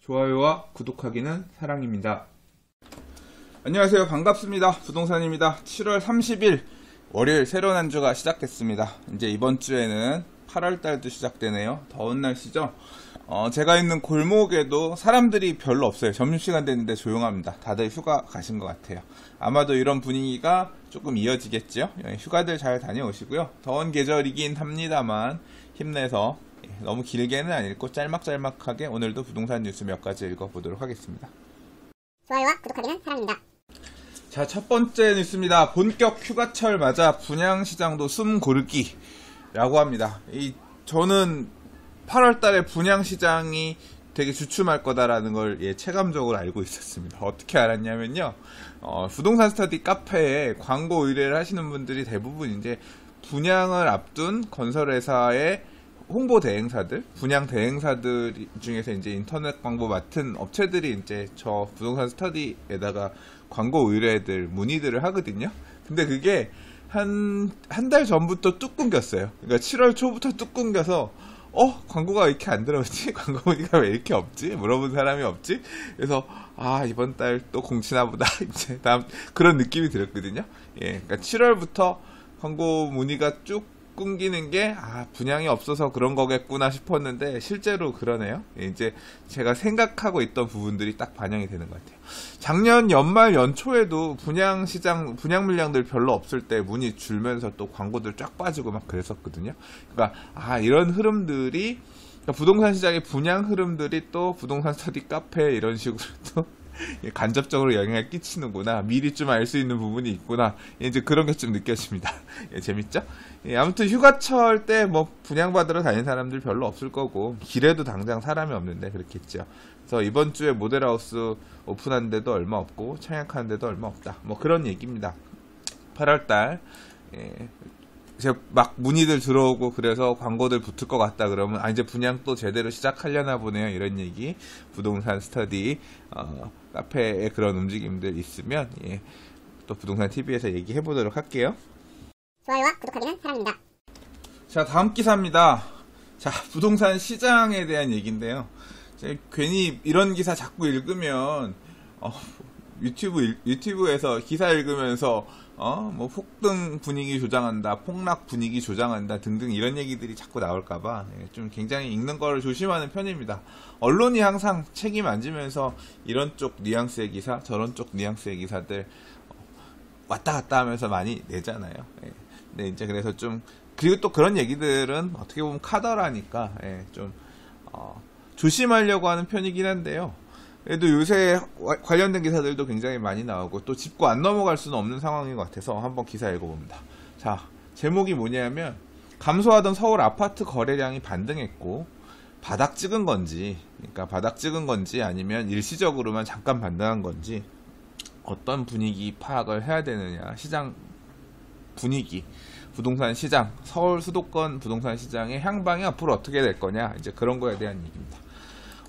좋아요와 구독하기는 사랑입니다. 안녕하세요. 반갑습니다. 부동산입니다. 7월 30일 월요일 새로운 한 주가 시작됐습니다. 이제 이번 주에는 8월달도 시작되네요. 더운 날씨죠. 제가 있는 골목에도 사람들이 별로 없어요. 점심시간 됐는데 조용합니다. 다들 휴가 가신 것 같아요. 아마도 이런 분위기가 조금 이어지겠죠. 휴가들 잘 다녀오시고요. 더운 계절이긴 합니다만 힘내서 너무 길게는 안 읽고 짤막짤막하게 오늘도 부동산 뉴스 몇 가지 읽어보도록 하겠습니다. 좋아요와 구독하기는 사랑입니다. 자, 첫 번째 뉴스입니다. 본격 휴가철 맞아 분양시장도 숨 고르기라고 합니다. 저는 8월 달에 분양시장이 되게 주춤할 거다라는 걸 체감적으로 알고 있었습니다. 어떻게 알았냐면요. 부동산 스터디 카페에 광고 의뢰를 하시는 분들이 대부분 이제 분양을 앞둔 건설회사의 홍보 대행사들, 분양 대행사들 중에서 이제 인터넷 광고 맡은 업체들이 이제 저 부동산 스터디에다가 광고 의뢰들, 문의들을 하거든요. 근데 그게 한 달 전부터 뚝 끊겼어요. 그러니까 7월 초부터 뚝 끊겨서 광고가 왜 이렇게 안 들어오지? 광고 문의가 왜 이렇게 없지? 물어본 사람이 없지? 그래서 이번 달 또 공치나 보다. 이제 다음 그런 느낌이 들었거든요. 그러니까 7월부터 광고 문의가 쭉 끊기는 게 분양이 없어서 그런 거겠구나 싶었는데 실제로 그러네요. 이제 제가 생각하고 있던 부분들이 딱 반영이 되는 것 같아요. 작년 연말 연초에도 분양 물량들 별로 없을 때 문의 줄면서 또 광고들 쫙 빠지고 막 그랬었거든요. 그러니까 이런 흐름들이 부동산 시장의 분양 흐름들이 또 부동산 스터디 카페 이런 식으로 또 간접적으로 영향을 끼치는구나. 미리 좀 알 수 있는 부분이 있구나. 이제 그런 게 좀 느껴집니다. 재밌죠? 아무튼 휴가철 때 뭐 분양받으러 다니는 사람들 별로 없을 거고 길에도 당장 사람이 없는데 그렇겠죠. 그래서 이번 주에 모델하우스 오픈한 데도 얼마 없고 청약하는 데도 얼마 없다. 뭐 그런 얘기입니다. 8월달 이제 막 문의들 들어오고 그래서 광고들 붙을 것 같다 그러면 이제 분양 또 제대로 시작하려나 보네요. 이런 얘기 부동산 스터디 카페에 그런 움직임들 있으면 또 부동산 TV에서 얘기해 보도록 할게요. 좋아요와 구독하기는 사랑입니다. 자, 다음 기사입니다. 자, 부동산 시장에 대한 얘기인데요. 괜히 이런 기사 자꾸 읽으면 유튜브에서 기사 읽으면서 뭐 폭등 분위기 조장한다, 폭락 분위기 조장한다 등등 이런 얘기들이 자꾸 나올까봐 좀 굉장히 읽는 거를 조심하는 편입니다. 언론이 항상 책임 안 지면서 이런 쪽 뉘앙스의 기사, 저런 쪽 뉘앙스의 기사들 왔다 갔다 하면서 많이 내잖아요. 근데 이제 그래서 좀 그리고 또 그런 얘기들은 어떻게 보면 카더라니까 좀 조심하려고 하는 편이긴 한데요. 그래도 요새 관련된 기사들도 굉장히 많이 나오고 또 짚고 안 넘어갈 수는 없는 상황인 것 같아서 한번 기사 읽어봅니다. 자, 제목이 뭐냐면 감소하던 서울 아파트 거래량이 반등했고 바닥 찍은 건지, 그러니까 바닥 찍은 건지 아니면 일시적으로만 잠깐 반등한 건지 어떤 분위기 파악을 해야 되느냐, 시장 분위기, 부동산 시장, 서울 수도권 부동산 시장의 향방이 앞으로 어떻게 될 거냐, 이제 그런 거에 대한 얘기입니다.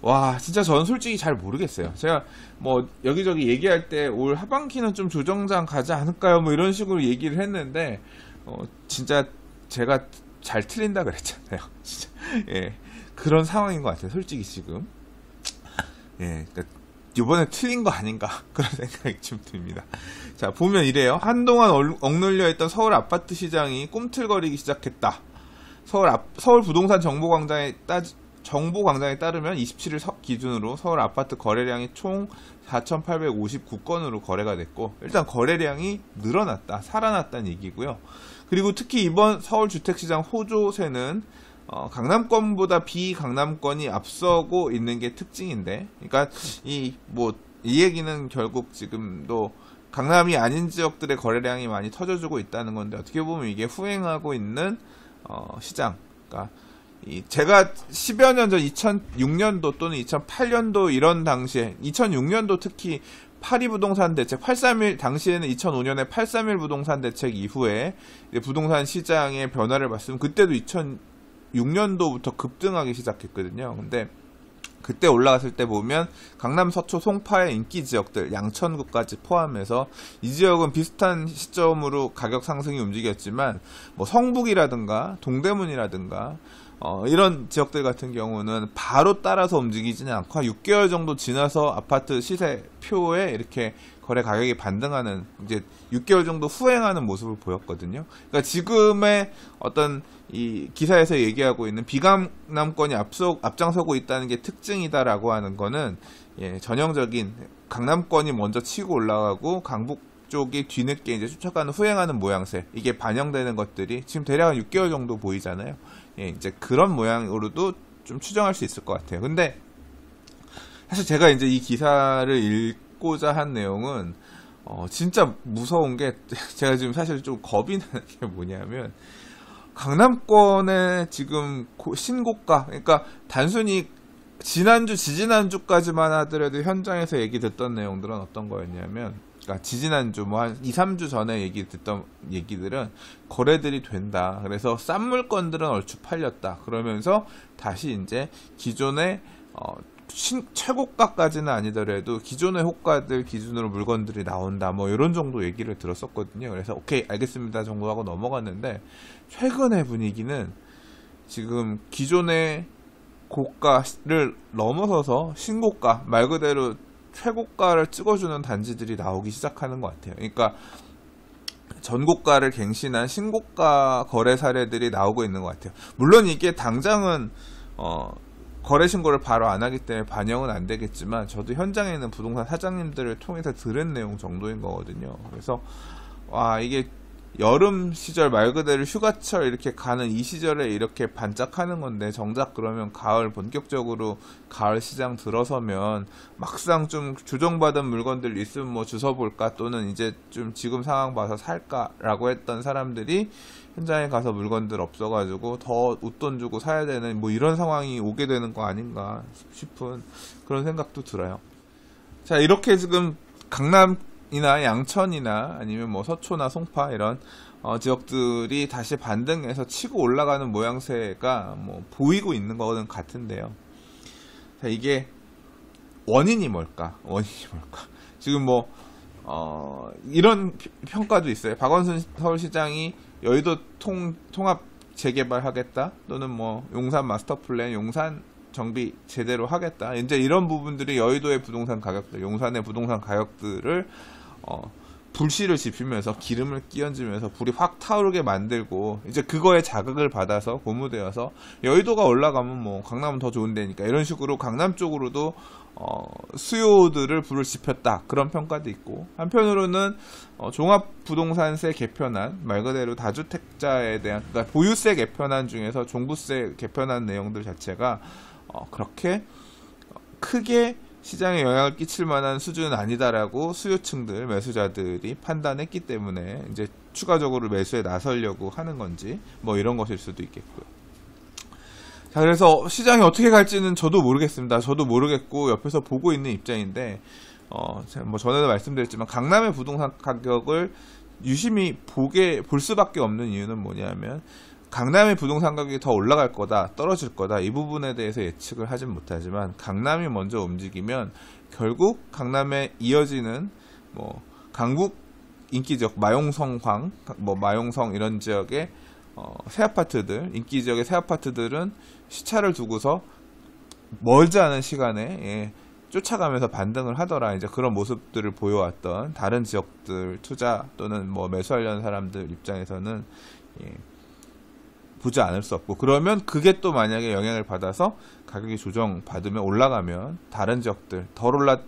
와, 진짜 저는 솔직히 잘 모르겠어요. 제가 뭐 여기저기 얘기할 때 올 하반기는 좀 조정장 가지 않을까요? 뭐 이런 식으로 얘기를 했는데 진짜 제가 잘 틀린다 그랬잖아요. 진짜 그런 상황인 것 같아요. 솔직히 지금 그러니까 이번에 틀린 거 아닌가 그런 생각이 좀 듭니다. 자, 보면 이래요. 한동안 억눌려 있던 서울 아파트 시장이 꿈틀거리기 시작했다. 서울 부동산 정보광장에 따르면 27일 기준으로 서울 아파트 거래량이 총 4,859건으로 거래가 됐고 일단 거래량이 늘어났다, 살아났다는 얘기고요. 그리고 특히 이번 서울 주택시장 호조세는 강남권보다 비강남권이 앞서고 있는 게 특징인데, 그러니까 이 얘기는 결국 지금도 강남이 아닌 지역들의 거래량이 많이 터져주고 있다는 건데 어떻게 보면 이게 후행하고 있는 시장, 그러니까 제가 10여 년 전 2006년도 또는 2008년도 이런 당시에 2006년도 특히 파리 부동산 대책 831 당시에는 2005년에 831 부동산 대책 이후에 부동산 시장의 변화를 봤으면 그때도 2006년도부터 급등하기 시작했거든요. 근데 그때 올라갔을 때 보면 강남, 서초, 송파의 인기 지역들 양천구까지 포함해서 이 지역은 비슷한 시점으로 가격 상승이 움직였지만 뭐 성북이라든가 동대문이라든가 이런 지역들 같은 경우는 바로 따라서 움직이지는 않고 한 6개월 정도 지나서 아파트 시세표에 이렇게 거래 가격이 반등하는, 이제 6개월 정도 후행하는 모습을 보였거든요. 그러니까 지금의 어떤 이 기사에서 얘기하고 있는 비강남권이 앞장서고 있다는 게 특징이다라고 하는 거는, 예, 전형적인 강남권이 먼저 치고 올라가고 강북 쪽이 뒤늦게 이제 쫓아가는 후행하는 모양새, 이게 반영되는 것들이 지금 대략 한 6개월 정도 보이잖아요. 예, 이제 그런 모양으로도 좀 추정할 수 있을 것 같아요. 근데 사실 제가 이제 이 기사를 읽고자 한 내용은 진짜 무서운 게, 제가 지금 사실 좀 겁이 나는 게 뭐냐면, 강남권의 지금 신고가, 그러니까 단순히 지난주, 지지난주까지만 하더라도 현장에서 얘기 듣던 내용들은 어떤 거였냐면, 그러니까 지지난주 뭐 한 2, 3주 전에 얘기 듣던 얘기들은 거래들이 된다. 그래서 싼 물건들은 얼추 팔렸다. 그러면서 다시 이제 기존의 최고가까지는 아니더라도 기존의 호가들 기준으로 물건들이 나온다, 뭐 이런 정도 얘기를 들었었거든요. 그래서 오케이 알겠습니다 정도 하고 넘어갔는데, 최근의 분위기는 지금 기존의 고가를 넘어서서 신고가, 말 그대로 최고가를 찍어주는 단지들이 나오기 시작하는 것 같아요. 그러니까 전고가를 갱신한 신고가 거래 사례들이 나오고 있는 것 같아요. 물론 이게 당장은 거래 신고를 바로 안 하기 때문에 반영은 안 되겠지만, 저도 현장에 있는 부동산 사장님들을 통해서 들은 내용 정도인 거거든요. 그래서 와, 이게 여름 시절 말 그대로 휴가철 이렇게 가는 이 시절에 이렇게 반짝하는 건데, 정작 그러면 가을 본격적으로 가을 시장 들어서면 막상 좀 조정받은 물건들 있으면 뭐 주워볼까, 또는 이제 좀 지금 상황 봐서 살까라고 했던 사람들이 현장에 가서 물건들 없어가지고 더 웃돈 주고 사야 되는 뭐 이런 상황이 오게 되는 거 아닌가 싶은 그런 생각도 들어요. 자, 이렇게 지금 강남이나 양천이나 아니면 뭐 서초나 송파 이런 지역들이 다시 반등해서 치고 올라가는 모양새가 뭐 보이고 있는 거는 같은데요. 자, 이게 원인이 뭘까? 지금 뭐 이런 평가도 있어요. 박원순 서울시장이 여의도 통합 재개발하겠다, 또는 뭐 용산 마스터플랜, 용산 정비 제대로 하겠다, 이제 이런 부분들이 여의도의 부동산 가격들, 용산의 부동산 가격들을 불씨를 지피면서 기름을 끼얹으면서 불이 확 타오르게 만들고, 이제 그거에 자극을 받아서 고무되어서 여의도가 올라가면 뭐 강남은 더 좋은 데니까, 이런 식으로 강남 쪽으로도 수요들을 불을 지폈다, 그런 평가도 있고, 한편으로는 종합부동산세 개편안, 말 그대로 다주택자에 대한, 그러니까 보유세 개편안 중에서 종부세 개편안 내용들 자체가 그렇게 크게 시장에 영향을 끼칠 만한 수준은 아니다라고 수요층들, 매수자들이 판단했기 때문에 이제 추가적으로 매수에 나서려고 하는 건지, 뭐 이런 것일 수도 있겠고요. 자, 그래서 시장이 어떻게 갈지는 저도 모르겠습니다. 저도 모르겠고 옆에서 보고 있는 입장인데, 뭐 전에도 말씀드렸지만 강남의 부동산 가격을 유심히 볼 수밖에 없는 이유는 뭐냐면, 강남의 부동산 가격이 더 올라갈 거다, 떨어질 거다, 이 부분에 대해서 예측을 하진 못하지만, 강남이 먼저 움직이면 결국 강남에 이어지는 뭐 강북 인기 지역, 마용성황, 뭐 마용성 이런 지역의 새 아파트들, 인기 지역의 새 아파트들은 시차를 두고서 멀지 않은 시간에 쫓아가면서 반등을 하더라, 이제 그런 모습들을 보여왔던 다른 지역들 투자 또는 뭐 매수하려는 사람들 입장에서는 보지 않을 수 없고, 그러면 그게 또 만약에 영향을 받아서 가격이 조정받으면 올라가면 다른 지역들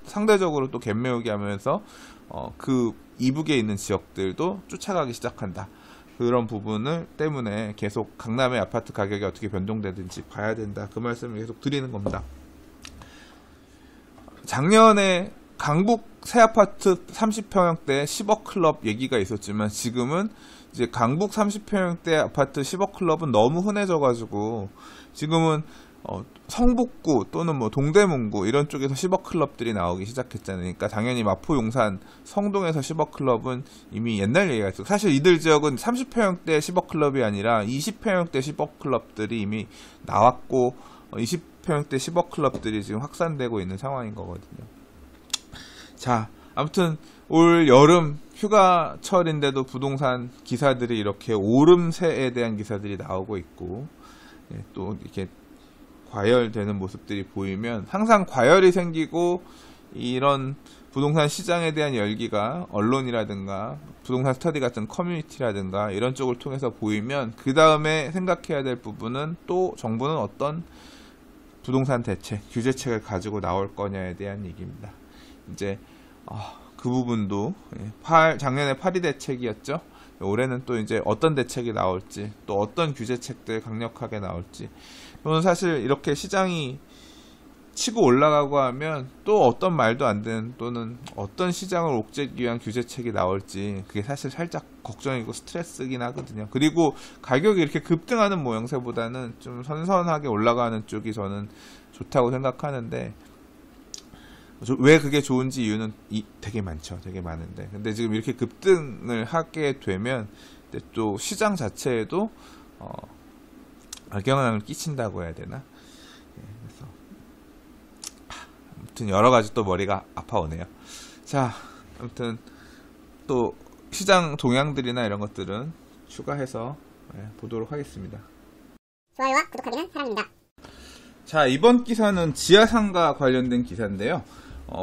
상대적으로 또 갭 메우기 하면서 그 이북에 있는 지역들도 쫓아가기 시작한다. 그런 부분을 때문에 계속 강남의 아파트 가격이 어떻게 변동되든지 봐야 된다, 그 말씀을 계속 드리는 겁니다. 작년에 강북 새 아파트 30평형대 10억 클럽 얘기가 있었지만, 지금은 이제 강북 30평형대 아파트 10억 클럽은 너무 흔해져가지고 지금은 성북구 또는 뭐 동대문구 이런 쪽에서 10억 클럽들이 나오기 시작했잖아요. 그러니까 당연히 마포, 용산, 성동에서 10억 클럽은 이미 옛날 얘기가 있어. 사실 이들 지역은 30평형대 10억 클럽이 아니라 20평형대 10억 클럽들이 이미 나왔고, 20평형대 10억 클럽들이 지금 확산되고 있는 상황인 거거든요. 자, 아무튼 올 여름 휴가철인데도 부동산 기사들이 이렇게 오름세에 대한 기사들이 나오고 있고, 또 이렇게 과열되는 모습들이 보이면 항상 과열이 생기고 이런 부동산 시장에 대한 열기가 언론이라든가 부동산 스터디 같은 커뮤니티라든가 이런 쪽을 통해서 보이면 그 다음에 생각해야 될 부분은 또 정부는 어떤 부동산 대책, 규제책을 가지고 나올 거냐에 대한 얘기입니다. 이제 그 부분도 작년에 파리 대책이었죠. 올해는 또 이제 어떤 대책이 나올지, 또 어떤 규제책들 강력하게 나올지. 저는 사실 이렇게 시장이 치고 올라가고 하면 또 어떤 말도 안 되는 또는 어떤 시장을 옥죄기 위한 규제책이 나올지 그게 사실 살짝 걱정이고 스트레스긴 하거든요. 그리고 가격이 이렇게 급등하는 모양새보다는 좀 선선하게 올라가는 쪽이 저는 좋다고 생각하는데, 왜 그게 좋은지 이유는 되게 많죠. 되게 많은데, 근데 지금 이렇게 급등을 하게 되면 또 시장 자체에도 악영향을 끼친다고 해야 되나? 그래서 아무튼 여러가지 또 머리가 아파오네요. 자, 아무튼 또 시장 동향들이나 이런 것들은 추가해서 보도록 하겠습니다. 좋아요와 구독하기는 사랑입니다. 자, 이번 기사는 지하상가 관련된 기사인데요.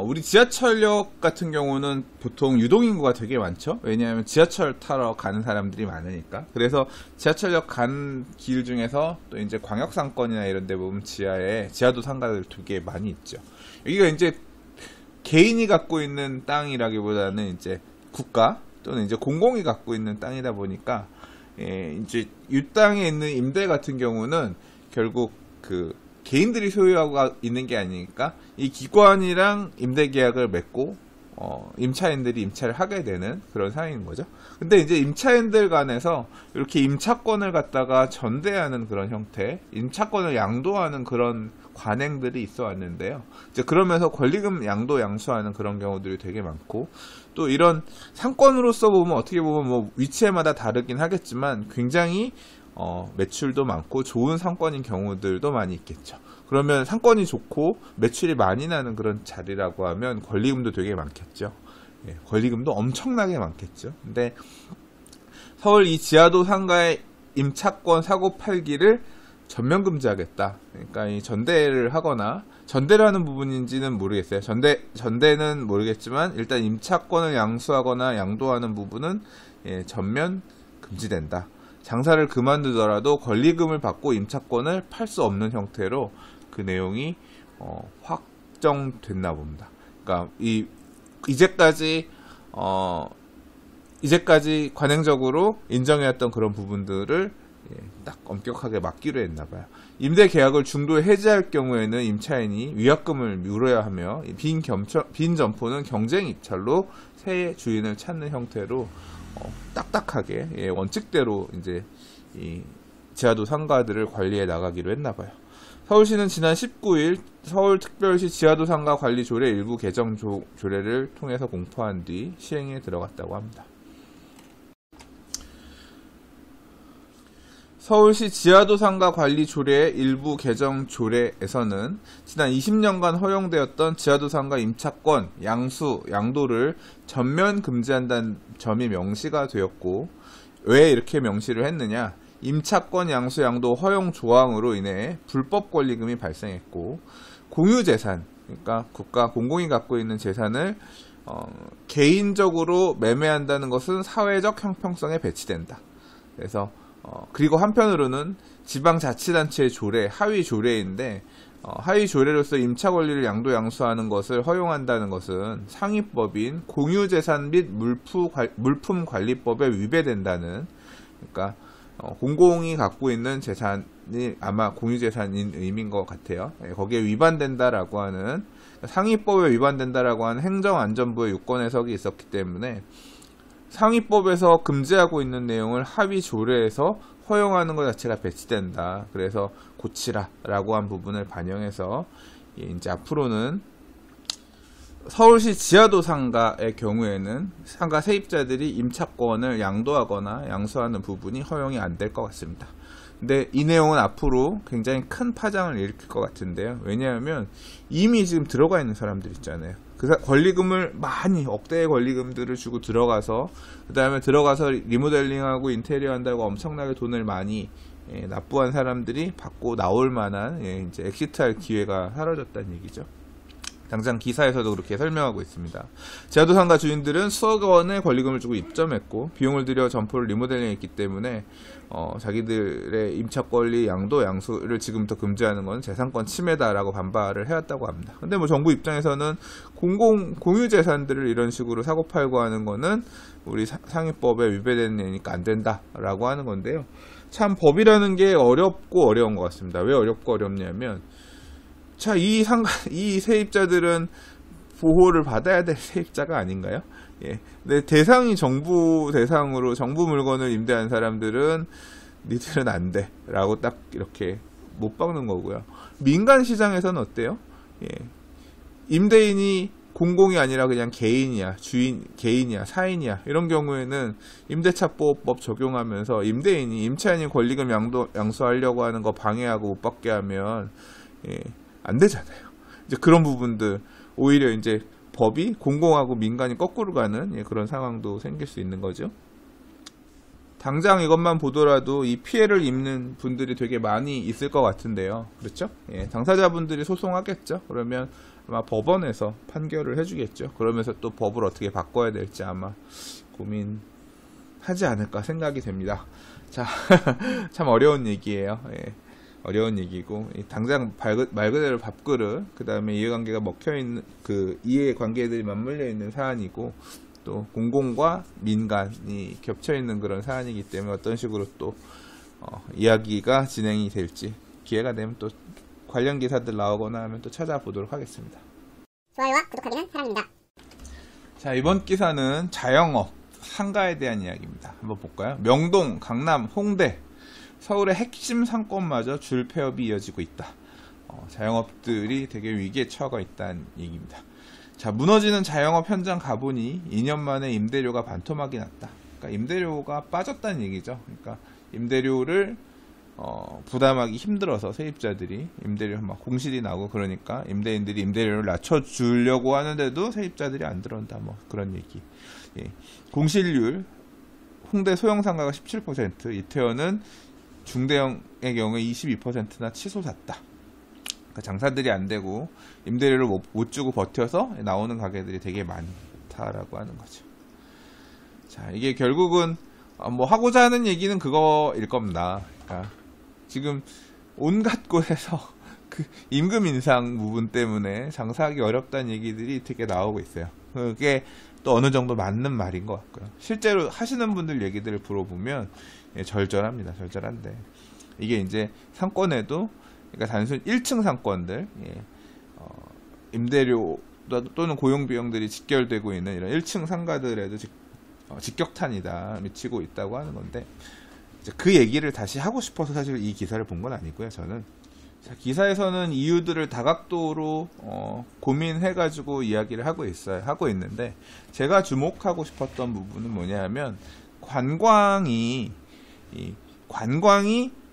우리 지하철역 같은 경우는 보통 유동인구가 되게 많죠. 왜냐하면 지하철 타러 가는 사람들이 많으니까. 그래서 지하철역 간 길 중에서 또 이제 광역상권이나 이런 데 보면 지하도 상가들 되게 많이 있죠. 여기가 이제 개인이 갖고 있는 땅이라기보다는 이제 국가 또는 이제 공공이 갖고 있는 땅이다 보니까, 이제 이 땅에 있는 임대 같은 경우는 결국 개인들이 소유하고 있는 게 아니니까 이 기관이랑 임대 계약을 맺고 임차인들이 임차를 하게 되는 그런 상황인 거죠. 근데 이제 임차인들 간에서 이렇게 임차권을 갖다가 전대하는 그런 형태, 임차권을 양도하는 그런 관행들이 있어 왔는데요. 이제 그러면서 권리금 양도 양수하는 그런 경우들이 되게 많고, 또 이런 상권으로서 보면 어떻게 보면 뭐 위치에마다 다르긴 하겠지만 굉장히 매출도 많고 좋은 상권인 경우들도 많이 있겠죠. 그러면 상권이 좋고 매출이 많이 나는 그런 자리라고 하면 권리금도 되게 많겠죠. 권리금도 엄청나게 많겠죠. 근데 서울 이 지하도 상가의 임차권 사고 팔기를 전면 금지하겠다. 그러니까 이 전대를 하거나, 전대라는 부분인지는 모르겠어요. 전대는 모르겠지만 일단 임차권을 양수하거나 양도하는 부분은 전면 금지된다. 장사를 그만두더라도 권리금을 받고 임차권을 팔 수 없는 형태로 그 내용이 확정됐나 봅니다. 그러니까 이제까지 관행적으로 인정해왔던 그런 부분들을 딱 엄격하게 막기로 했나 봐요. 임대 계약을 중도에 해지할 경우에는 임차인이 위약금을 물어야 하며, 빈 점포는 경쟁 입찰로 새 주인을 찾는 형태로 딱딱하게 원칙대로 이제 이 지하도 상가들을 관리해 나가기로 했나 봐요. 서울시는 지난 19일 서울특별시 지하도 상가 관리 조례 일부 개정 조례를 통해서 공포한 뒤 시행에 들어갔다고 합니다. 서울시 지하도 상가 관리 조례의 일부 개정 조례에서는 지난 20년간 허용되었던 지하도 상가 임차권, 양수, 양도를 전면 금지한다는 점이 명시가 되었고, 왜 이렇게 명시를 했느냐? 임차권, 양수, 양도 허용 조항으로 인해 불법 권리금이 발생했고, 공유재산, 그러니까 국가 공공이 갖고 있는 재산을 개인적으로 매매한다는 것은 사회적 형평성에 배치된다. 그래서 그리고 한편으로는 지방자치단체의 조례, 하위 조례인데, 하위 조례로서 임차 권리를 양도 양수하는 것을 허용한다는 것은 상위법인 공유재산 및 물품관리법에 위배된다는, 그러니까 공공이 갖고 있는 재산이 아마 공유재산인 의미인 것 같아요. 거기에 위반된다라고 하는, 상위법에 위반된다라고 하는 행정안전부의 유권 해석이 있었기 때문에 상위법에서 금지하고 있는 내용을 하위 조례에서 허용하는 것 자체가 배치된다. 그래서 고치라라고 한 부분을 반영해서 이제 앞으로는 서울시 지하도 상가의 경우에는 상가 세입자들이 임차권을 양도하거나 양수하는 부분이 허용이 안 될 것 같습니다. 근데 이 내용은 앞으로 굉장히 큰 파장을 일으킬 것 같은데요. 왜냐하면 이미 지금 들어가 있는 사람들 있잖아요. 권리금을 많이, 억대의 권리금들을 주고 들어가서, 그 다음에 들어가서 리모델링하고 인테리어 한다고 엄청나게 돈을 많이 납부한 사람들이 받고 나올 만한 이제 엑시트할 기회가 사라졌다는 얘기죠. 당장 기사에서도 그렇게 설명하고 있습니다. 제야도상가 주인들은 수억 원의 권리금을 주고 입점했고 비용을 들여 점포를 리모델링했기 때문에 자기들의 임차 권리 양도양수를 지금부터 금지하는 건 재산권 침해다라고 반발을 해왔다고 합니다. 근데 뭐 정부 입장에서는 공유 재산들을 이런 식으로 사고팔고 하는 거는 우리 상위법에 위배되는 일이니까 안 된다라고 하는 건데요. 참 법이라는 게 어렵고 어려운 것 같습니다. 왜 어렵고 어렵냐면 자, 이 세입자들은 보호를 받아야 될 세입자가 아닌가요? 근데 대상이 정부 대상으로 정부 물건을 임대한 사람들은 니들은 안 돼. 라고 딱 이렇게 못 박는 거고요. 민간 시장에서는 어때요? 임대인이 공공이 아니라 그냥 개인이야, 개인이야, 사인이야. 이런 경우에는 임대차보호법 적용하면서 임대인이 임차인이 권리금 양수하려고 하는 거 방해하고 못 받게 하면, 안 되잖아요. 이제 그런 부분들, 오히려 이제 법이 공공하고 민간이 거꾸로 가는 그런 상황도 생길 수 있는 거죠. 당장 이것만 보더라도 이 피해를 입는 분들이 되게 많이 있을 것 같은데요. 그렇죠? 당사자분들이 소송하겠죠. 그러면 아마 법원에서 판결을 해주겠죠. 그러면서 또 법을 어떻게 바꿔야 될지 아마 고민하지 않을까 생각이 됩니다. 자, 참 어려운 얘기예요. 어려운 얘기고 당장 말 그대로 밥그릇, 그 다음에 이해관계가 먹혀있는 이해관계들이 맞물려 있는 사안이고 또 공공과 민간이 겹쳐있는 그런 사안이기 때문에 어떤 식으로 또 이야기가 진행이 될지 기회가 되면 또 관련 기사들 나오거나 하면 또 찾아보도록 하겠습니다. 좋아요와 구독하기는 사랑입니다. 자, 이번 기사는 자영업 상가에 대한 이야기입니다. 한번 볼까요? 명동, 강남, 홍대, 서울의 핵심 상권마저 줄 폐업이 이어지고 있다. 자영업들이 되게 위기에 처가 있다는 얘기입니다. 자, 무너지는 자영업 현장 가보니 2년 만에 임대료가 반토막이 났다. 그러니까 임대료가 빠졌다는 얘기죠. 그러니까 임대료를 부담하기 힘들어서 세입자들이 임대료 막 공실이 나고 그러니까 임대인들이 임대료를 낮춰주려고 하는데도 세입자들이 안 들어온다. 뭐 그런 얘기. 공실률 홍대 소형 상가가 17%, 이태원은 중대형의 경우에 22%나 치솟았다. 그러니까 장사들이 안 되고 임대료를 못 주고 버텨서 나오는 가게들이 되게 많다라고 하는 거죠. 자, 이게 결국은 뭐 하고자 하는 얘기는 그거일 겁니다. 그러니까 지금 온갖 곳에서 그 임금 인상 부분 때문에 장사하기 어렵다는 얘기들이 되게 나오고 있어요. 그게 또 어느 정도 맞는 말인 것 같고요. 실제로 하시는 분들 얘기들을 들어보면 절절합니다. 절절한데 이게 이제 상권에도 그러니까 단순 1층 상권들 임대료 또는 고용 비용들이 직결되고 있는 이런 1층 상가들에도 직격탄이다 미치고 있다고 하는 건데 이제 그 얘기를 다시 하고 싶어서 사실 이 기사를 본 건 아니고요. 저는 기사에서는 이유들을 다각도로 고민해가지고 이야기를 하고 있는데 제가 주목하고 싶었던 부분은 뭐냐면 관광이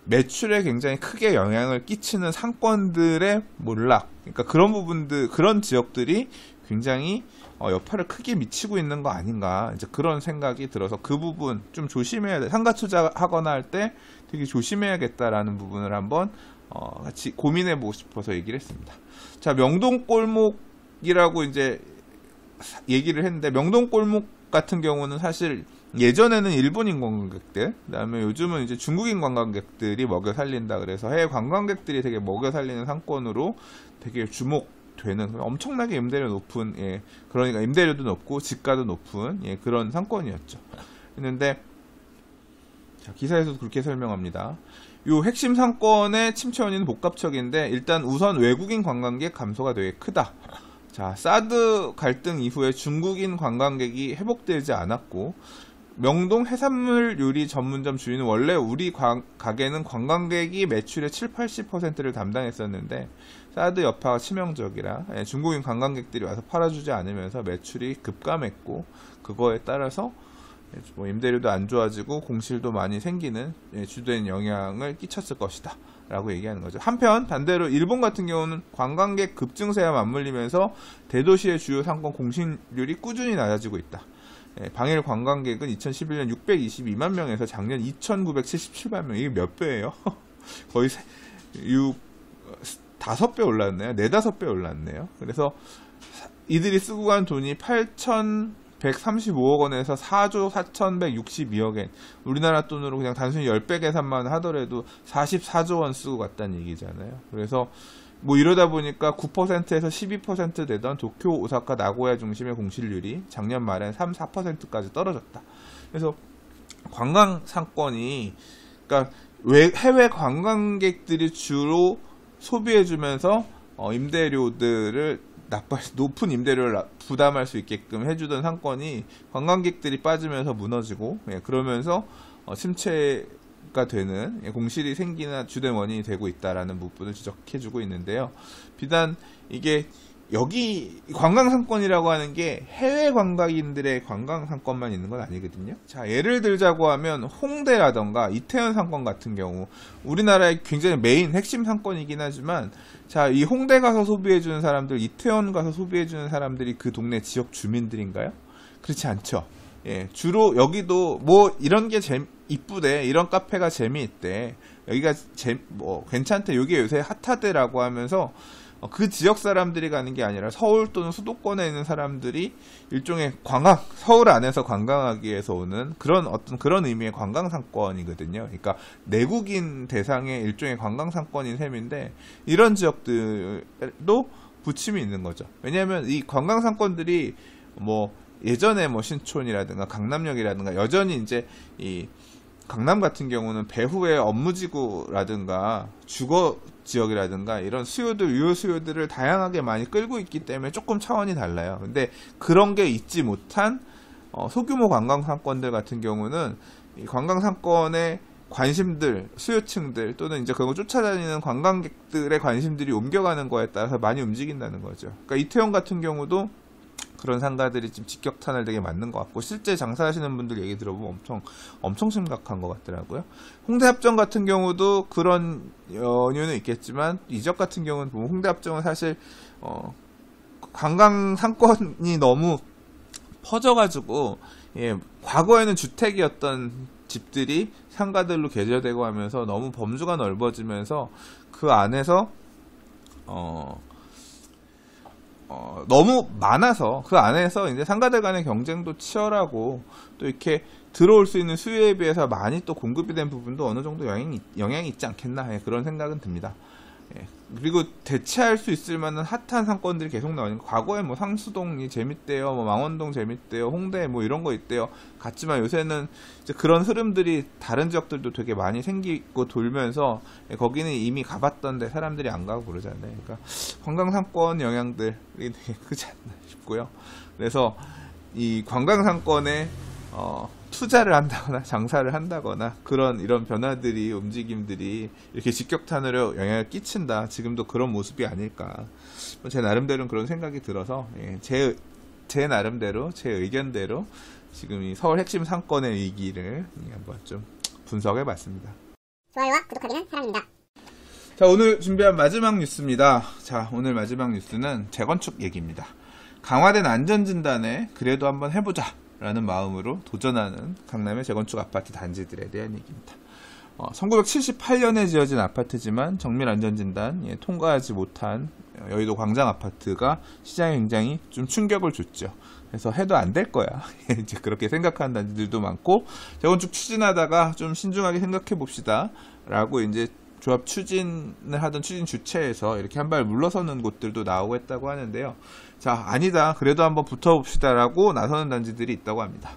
매출에 굉장히 크게 영향을 끼치는 상권들의 몰락, 그러니까 그런 부분들, 그런 지역들이 굉장히 여파를 크게 미치고 있는 거 아닌가, 이제 그런 생각이 들어서 그 부분 좀 조심해야 돼. 상가 투자하거나 할 때 되게 조심해야겠다라는 부분을 한번 같이 고민해보고 싶어서 얘기를 했습니다. 자, 명동골목이라고 이제 얘기를 했는데, 명동골목 같은 경우는 사실 예전에는 일본인 관광객들, 그 다음에 요즘은 이제 중국인 관광객들이 먹여 살린다 그래서 해외 관광객들이 되게 먹여 살리는 상권으로 되게 주목되는 엄청나게 임대료 높은, 그러니까 임대료도 높고 집가도 높은 그런 상권이었죠. 했는데 자, 기사에서도 그렇게 설명합니다. 요 핵심 상권의 침체 원인은 복합적인데 일단 우선 외국인 관광객 감소가 되게 크다. 자, 사드 갈등 이후에 중국인 관광객이 회복되지 않았고 명동 해산물 요리 전문점 주인은 원래 우리 가게는 관광객이 매출의 7-80%를 담당했었는데 사드 여파가 치명적이라 중국인 관광객들이 와서 팔아주지 않으면서 매출이 급감했고 그거에 따라서 뭐 임대료도 안 좋아지고 공실도 많이 생기는 주된 영향을 끼쳤을 것이다 라고 얘기하는 거죠. 한편 반대로 일본 같은 경우는 관광객 급증세와 맞물리면서 대도시의 주요 상권 공실률이 꾸준히 낮아지고 있다. 방일 관광객은 2011년 622만 명에서 작년 2,977만 명. 이게 몇 배예요? 거의 5배 올랐네요. 4~5배 올랐네요. 그래서 이들이 쓰고 간 돈이 8,135억 원에서 4조 4,162억 엔. 우리나라 돈으로 그냥 단순히 10배 계산만 하더라도 44조 원 쓰고 갔다는 얘기잖아요. 그래서 뭐 이러다 보니까 9%에서 12% 되던 도쿄, 오사카, 나고야 중심의 공실률이 작년 말엔 3~4%까지 떨어졌다. 그래서 관광 상권이, 그러니까 해외 관광객들이 주로 소비해주면서 임대료들을 높은 임대료를 부담할 수 있게끔 해주던 상권이 관광객들이 빠지면서 무너지고, 그러면서 침체가 되는 공실이 생기는 주된 원인이 되고 있다라는 부분을 지적해주고 있는데요. 비단 이게 여기 관광상권이라고 하는 게 해외 관광인들의 관광상권만 있는 건 아니거든요. 자, 예를 들자고 하면 홍대라던가 이태원 상권 같은 경우, 우리나라의 굉장히 메인 핵심 상권이긴 하지만, 자, 이 홍대 가서 소비해주는 사람들, 이태원 가서 소비해주는 사람들이 그 동네 지역 주민들인가요? 그렇지 않죠. 예, 주로 여기도 뭐 이런 게 이쁘대, 이런 카페가 재미있대, 여기가 괜찮대, 여기 요새 핫하대라고 하면서 그 지역 사람들이 가는 게 아니라 서울 또는 수도권에 있는 사람들이 일종의 서울 안에서 관광하기 위해서 오는 그런 의미의 관광상권이거든요. 그러니까 내국인 대상의 일종의 관광상권인 셈인데, 이런 지역들도 부침이 있는 거죠. 왜냐하면 이 관광상권들이 뭐 예전에 뭐 신촌이라든가 강남역이라든가 여전히 이제 이 강남 같은 경우는 배후의 업무지구라든가 주거 지역이라든가 이런 유효 수요들을 다양하게 많이 끌고 있기 때문에 조금 차원이 달라요. 근데 그런 게 있지 못한 소규모 관광상권들 같은 경우는 이 관광상권의 관심들, 수요층들 또는 이제 그걸 쫓아다니는 관광객들의 관심들이 옮겨가는 거에 따라서 많이 움직인다는 거죠. 그러니까 이태원 같은 경우도 그런 상가들이 지금 직격탄을 되게 맞는 것 같고, 실제 장사하시는 분들 얘기 들어보면 엄청 심각한 것 같더라고요. 홍대합정 같은 경우도 그런 연유는 있겠지만, 이 지역 같은 경우는 보면 홍대합정은 사실 관광 상권이 너무 퍼져가지고, 과거에는 주택이었던 집들이 상가들로 개조되고 하면서 너무 범주가 넓어지면서 그 안에서 너무 많아서 그 안에서 이제 상가들 간의 경쟁도 치열하고, 또 이렇게 들어올 수 있는 수요에 비해서 많이 또 공급이 된 부분도 어느 정도 영향이 있지 않겠나, 그런 생각은 듭니다. 그리고 대체할 수 있을 만한 핫한 상권들이 계속 나오니까, 과거에 뭐 상수동이 재밌대요, 뭐 망원동 재밌대요, 홍대 뭐 이런 거 있대요 같지만, 요새는 이제 그런 흐름들이 다른 지역들도 되게 많이 생기고 돌면서, 거기는 이미 가봤던데 사람들이 안 가고 그러잖아요. 그러니까 관광상권 영향들이 되게 크지 않나 싶고요. 그래서 이 관광상권에 투자를 한다거나 장사를 한다거나 이런 변화들이, 움직임들이 이렇게 직격탄으로 영향을 끼친다, 지금도 그런 모습이 아닐까, 제 나름대로는 그런 생각이 들어서, 제 나름대로, 제 의견대로 지금 이 서울 핵심 상권의 위기를 한번 좀 분석해 봤습니다. 좋아요와 구독하기는 사랑입니다. 자, 오늘 준비한 마지막 뉴스입니다. 자, 오늘 마지막 뉴스는 재건축 얘기입니다. 강화된 안전진단에 그래도 한번 해보자 라는 마음으로 도전하는 강남의 재건축 아파트 단지들에 대한 얘기입니다. 1978년에 지어진 아파트지만 정밀안전진단 통과하지 못한 여의도 광장 아파트가 시장에 굉장히 좀 충격을 줬죠. 그래서 해도 안 될 거야, 이제 그렇게 생각하는 단지들도 많고, 재건축 추진하다가 좀 신중하게 생각해 봅시다 라고 이제 조합 추진을 하던 추진 주체에서 이렇게 한 발 물러서는 곳들도 나오고 했다고 하는데요. 자, 아니다, 그래도 한번 붙어봅시다 라고 나서는 단지들이 있다고 합니다.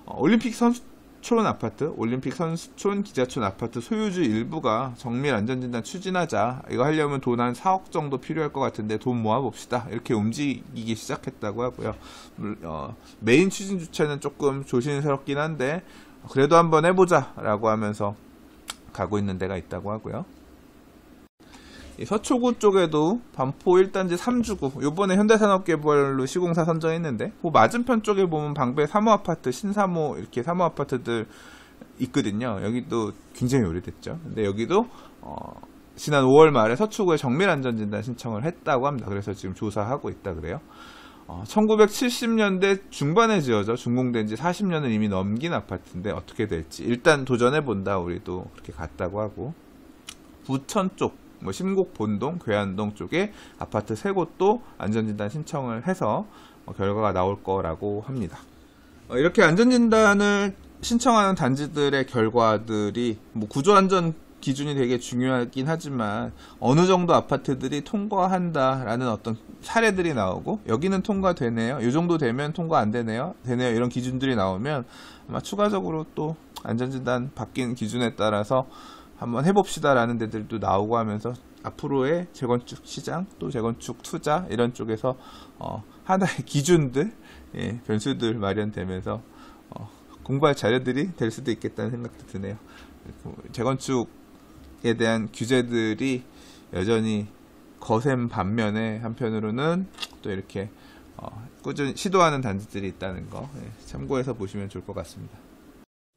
올림픽 선수촌 아파트, 올림픽 선수촌 기자촌 아파트 소유주 일부가 정밀 안전진단 추진하자, 이거 하려면 돈 한 4억 정도 필요할 것 같은데 돈 모아봅시다, 이렇게 움직이기 시작했다고 하고요. 메인 추진 주체는 조금 조심스럽긴 한데 그래도 한번 해보자 라고 하면서 가고 있는 데가 있다고 하고요. 서초구 쪽에도 반포 1단지 3주구, 요번에 현대산업개발로 시공사 선정했는데, 그 맞은편 쪽에 보면 방배 사모아파트, 신사모 이렇게 사모아파트들 있거든요. 여기도 굉장히 오래됐죠. 근데 여기도 지난 5월 말에 서초구에 정밀안전진단 신청을 했다고 합니다. 그래서 지금 조사하고 있다 그래요. 1970년대 중반에 지어져 준공된 지 40년을 이미 넘긴 아파트인데 어떻게 될지 일단 도전해본다. 우리도 그렇게 갔다고 하고, 부천 쪽 신곡 본동, 괴안동 쪽에 아파트 3곳도 안전진단 신청을 해서 결과가 나올 거라고 합니다. 이렇게 안전진단을 신청하는 단지들의 결과들이 구조안전 기준이 되게 중요하긴 하지만 어느 정도 아파트들이 통과한다라는 어떤 사례들이 나오고, 여기는 통과되네요, 이 정도 되면 통과 안 되네요, 이런 기준들이 나오면 아마 추가적으로 또 안전진단 바뀐 기준에 따라서 한번 해봅시다라는 데들도 나오고 하면서 앞으로의 재건축 시장, 또 재건축 투자 이런 쪽에서 하나의 기준들, 변수들 마련되면서 공부할 자료들이 될 수도 있겠다는 생각도 드네요. 재건축에 대한 규제들이 여전히 거센 반면에 한편으로는 또 이렇게 꾸준히 시도하는 단지들이 있다는 거 참고해서 보시면 좋을 것 같습니다.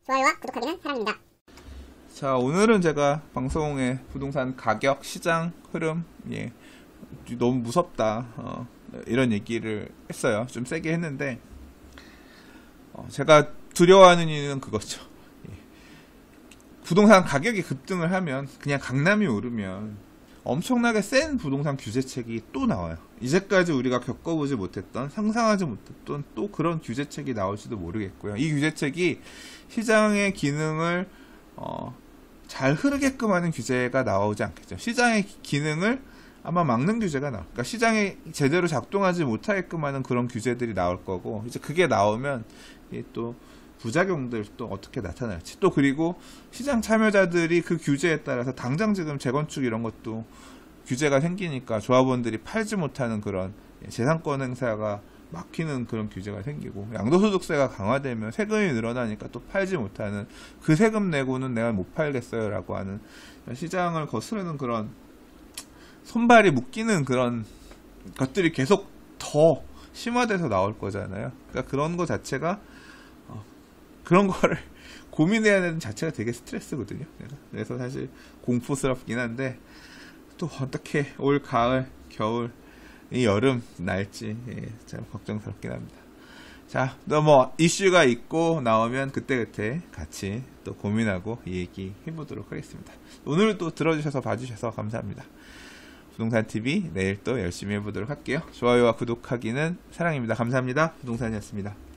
좋아요와 구독하기는 사랑입니다. 자, 오늘은 제가 방송의 부동산 가격, 시장 흐름, 너무 무섭다, 이런 얘기를 했어요. 좀 세게 했는데, 제가 두려워하는 이유는 그거죠. 부동산 가격이 급등을 하면, 그냥 강남이 오르면 엄청나게 센 부동산 규제책이 또 나와요. 이제까지 우리가 겪어보지 못했던, 상상하지 못했던 또 그런 규제책이 나올지도 모르겠고요. 이 규제책이 시장의 기능을 잘 흐르게끔 하는 규제가 나오지 않겠죠. 시장의 기능을 아마 막는 규제가 나올, 그러니까 시장이 제대로 작동하지 못하게끔 하는 그런 규제들이 나올 거고, 이제 그게 나오면 또 부작용들 또 어떻게 나타날지, 또 그리고 시장 참여자들이 그 규제에 따라서 당장 지금 재건축 이런 것도 규제가 생기니까 조합원들이 팔지 못하는 그런 재산권 행사가 막히는 그런 규제가 생기고, 양도소득세가 강화되면 세금이 늘어나니까 또 팔지 못하는, 그 세금 내고는 내가 못 팔겠어요 라고 하는, 시장을 거스르는 그런 손발이 묶이는 그런 것들이 계속 더 심화돼서 나올 거잖아요. 그러니까 그런 거 자체가 그런 거를 고민해야 되는 자체가 되게 스트레스거든요. 그래서 사실 공포스럽긴 한데, 또 어떻게 올 가을, 겨울, 이 여름 날지 참 걱정스럽긴 합니다. 자, 또 이슈가 있고 나오면 그때그때 같이 또 고민하고 이 얘기 해보도록 하겠습니다. 오늘 또 들어주셔서 봐주셔서 감사합니다. 부동산TV 내일 또 열심히 해보도록 할게요. 좋아요와 구독하기는 사랑입니다. 감사합니다. 부동산이었습니다.